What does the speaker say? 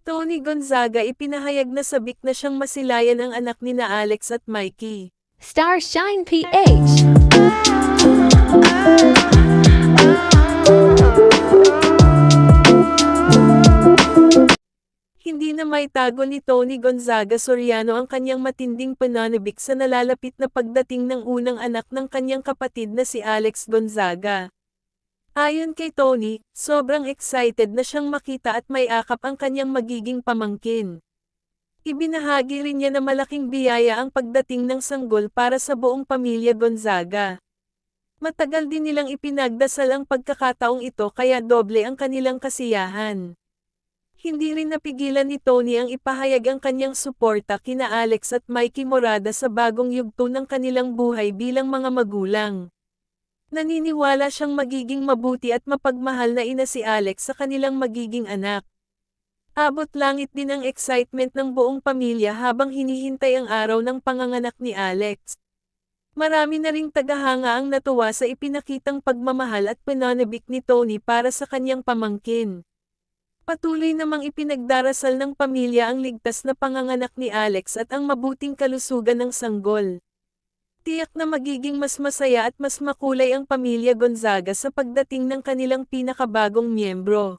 Tony Gonzaga ipinahayag na sabik na siyang masilayan ang anak nina Alex at Mikey. Starshine PH. Hindi na maitago ni Tony Gonzaga Soriano ang kanyang matinding pananabik sa nalalapit na pagdating ng unang anak ng kanyang kapatid na si Alex Gonzaga. Ayon kay Tony, sobrang excited na siyang makita at may akap ang kanyang magiging pamangkin. Ibinahagi rin niya na malaking biyaya ang pagdating ng sanggol para sa buong pamilya Gonzaga. Matagal din nilang ipinagdasal ang pagkakataong ito kaya doble ang kanilang kasiyahan. Hindi rin napigilan ni Tony ang ipahayag ang kanyang suporta kina Alex at Mikey Morada sa bagong yugto ng kanilang buhay bilang mga magulang. Naniniwala siyang magiging mabuti at mapagmahal na ina si Alex sa kanilang magiging anak. Abot langit din ang excitement ng buong pamilya habang hinihintay ang araw ng panganganak ni Alex. Marami na ring tagahanga ang natuwa sa ipinakitang pagmamahal at pananabik ni Tony para sa kanyang pamangkin. Patuloy namang ipinagdarasal ng pamilya ang ligtas na panganganak ni Alex at ang mabuting kalusugan ng sanggol. Tiyak na magiging mas masaya at mas makulay ang pamilya Gonzaga sa pagdating ng kanilang pinakabagong miyembro.